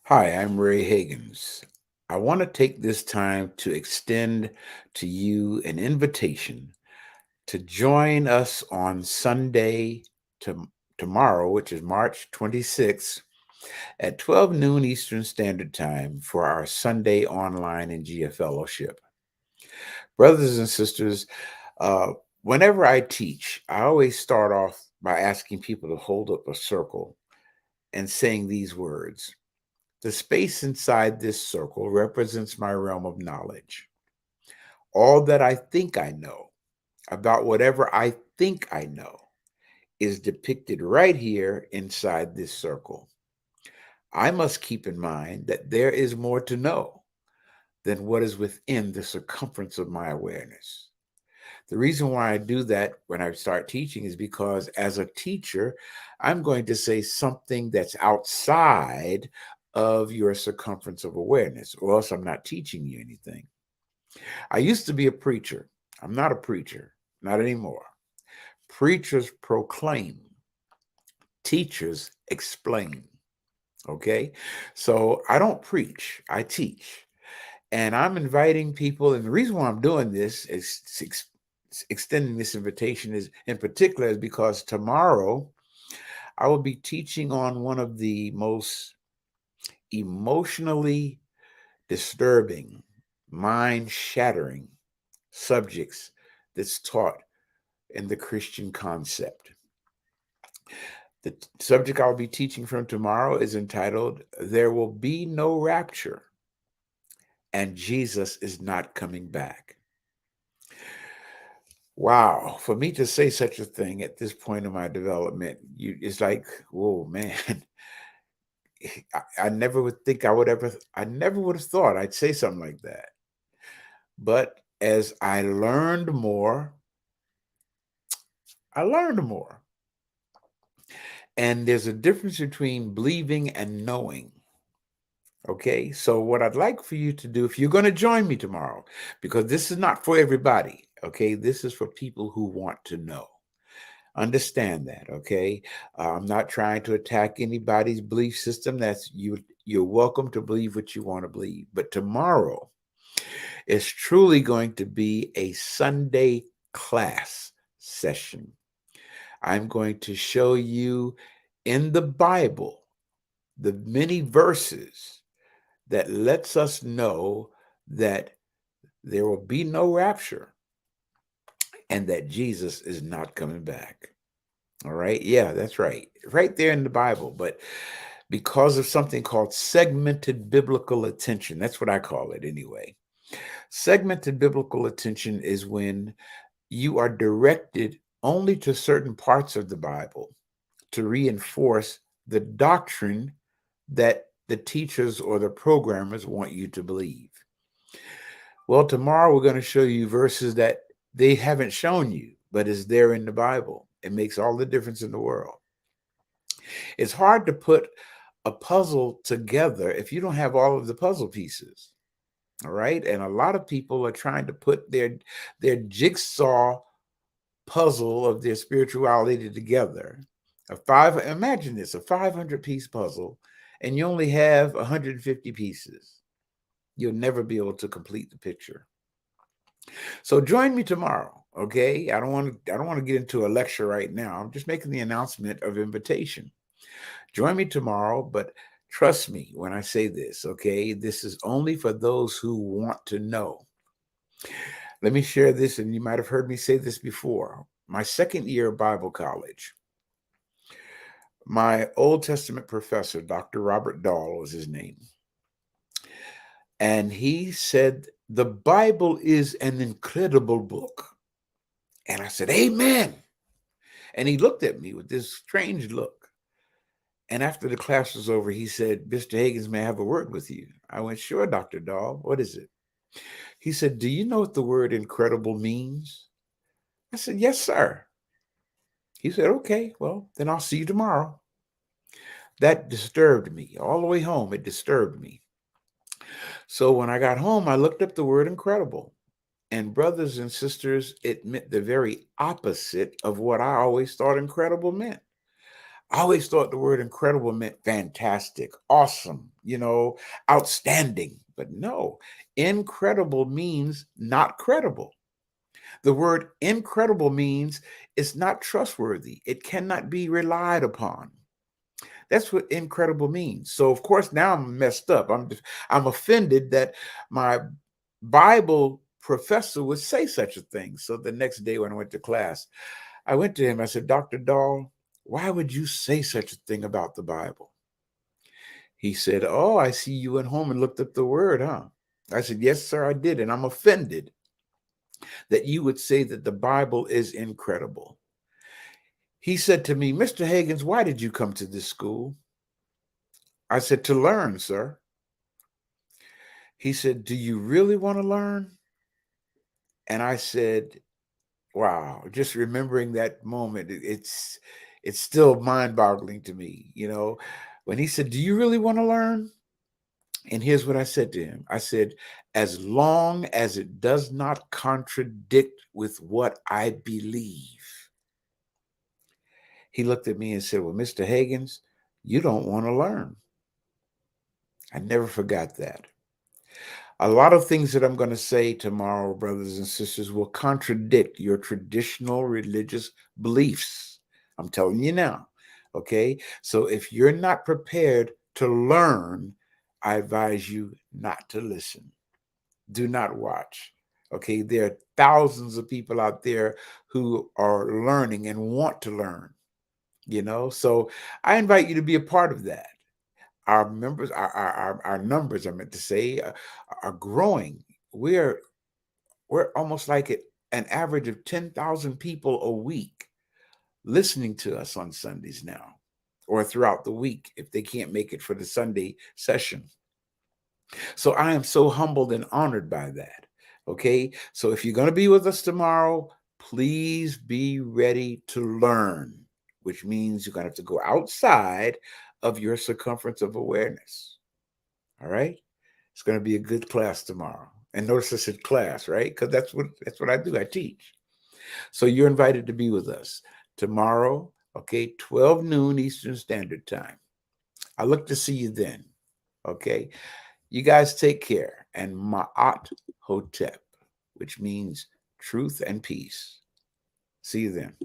Hi, I'm Ray Higgins. I want to take this time to extend to you an invitation to join us on Sunday to, tomorrow, which is March 26th at 12 noon Eastern Standard Time for our Sunday online Njia Fellowship. Brothers and sisters, uh, whenever I teach, I always start off by asking people to hold up a circle and saying these words. The space inside this circle represents my realm of knowledge. All that I think I know about whatever I think I know is depicted right here inside this circle. I must keep in mind that there is more to know than what is within the circumference of my awareness. The reason why I do that when I start teaching is because as a teacher, I'm going to say something that's outside of your circumference of awareness, or else I'm not teaching you anything. I used to be a preacher. I'm not a preacher, not anymore. Preachers proclaim, teachers explain. Okay. So I don't preach, I teach. And I'm inviting people. And the reason why I'm doing this is extending this invitation is in particular is because tomorrow I will be teaching on one of the most emotionally disturbing, mind shattering subjects that's taught in the Christian concept. The subject I'll be teaching from tomorrow is entitled There Will Be No Rapture and Jesus is Not Coming Back. Wow, for me to say such a thing at this point in my development, it's like, whoa, man. I never would think I never would have thought I'd say something like that. But as I learned more. And there's a difference between believing and knowing. Okay, so what I'd like for you to do, if you're going to join me tomorrow, because this is not for everybody, okay, this is for people who want to know. Understand that, okay? I'm not trying to attack anybody's belief system. That's you. You're welcome to believe what you want to believe. But tomorrow is truly going to be a Sunday class session. I'm going to show you in the Bible the many verses that lets us know that there will be no rapture and that Jesus is not coming back. All right. Yeah, that's right. Right there in the Bible. But because of something called segmented biblical attention, that's what I call it anyway. Segmented biblical attention is when you are directed only to certain parts of the Bible to reinforce the doctrine that the teachers or the programmers want you to believe. Well, tomorrow we're going to show you verses that they haven't shown you, but is there in the Bible. It makes all the difference in the world. It's hard to put a puzzle together if you don't have all of the puzzle pieces. All right. And a lot of people are trying to put their jigsaw puzzle of their spirituality together. Imagine this, a 500-piece puzzle, and you only have 150 pieces. You'll never be able to complete the picture. So join me tomorrow, okay? I don't want to get into a lecture right now. I'm just making the announcement of invitation. Join me tomorrow, but trust me when I say this, okay? This is only for those who want to know. Let me share this, and you might have heard me say this before. My second year of Bible college, my Old Testament professor, Dr. Robert Dahl was his name, and he said, the Bible is an incredible book. And I said, Amen. And he looked at me with this strange look. And after the class was over, he said, Mr. Higgins, may I have a word with you? I went, sure, Dr. Dahl. What is it? He said, do you know what the word incredible means? I said, yes, sir. He said, okay, well, then I'll see you tomorrow. That disturbed me. All the way home, it disturbed me. So when I got home, I looked up the word incredible. And brothers and sisters, it meant the very opposite of what I always thought incredible meant. I always thought the word incredible meant fantastic, awesome, outstanding. But no, incredible means not credible. The word incredible means it's not trustworthy. It cannot be relied upon. That's what incredible means. So of course now I'm messed up. I'm offended that my Bible professor would say such a thing. So the next day when I went to class, I went to him. I said, Dr. Dahl, why would you say such a thing about the Bible? He said, oh, I see you went home and looked up the word, huh? I said, yes, sir, I did. And I'm offended that you would say that the Bible is incredible. He said to me, Mr. Higgins, why did you come to this school? I said, to learn, sir. He said, do you really want to learn? And I said, wow, just remembering that moment, it's still mind-boggling to me, when he said, do you really want to learn? And here's what I said to him. I said, as long as it does not contradict with what I believe. He looked at me and said, well, Mr. Higgins, you don't want to learn. I never forgot that. A lot of things that I'm going to say tomorrow, brothers and sisters, will contradict your traditional religious beliefs. I'm telling you now. Okay. So if you're not prepared to learn, I advise you not to listen. Do not watch. Okay. There are thousands of people out there who are learning and want to learn, so I invite you to be a part of that. Our members, our numbers, I meant to say, are growing. We're almost like an average of 10,000 people a week listening to us on Sundays now, or throughout the week if they can't make it for the Sunday session. So I am so humbled and honored by that. Okay. So if you're going to be with us tomorrow, please be ready to learn, which means you're going to have to go outside of your circumference of awareness. All right. It's going to be a good class tomorrow. And notice I said class, right? Because that's what I do. I teach. So you're invited to be with us tomorrow, okay, 12 noon Eastern Standard Time. I look to see you then. Okay. You guys take care. And Ma'at Hotep, which means truth and peace. See you then.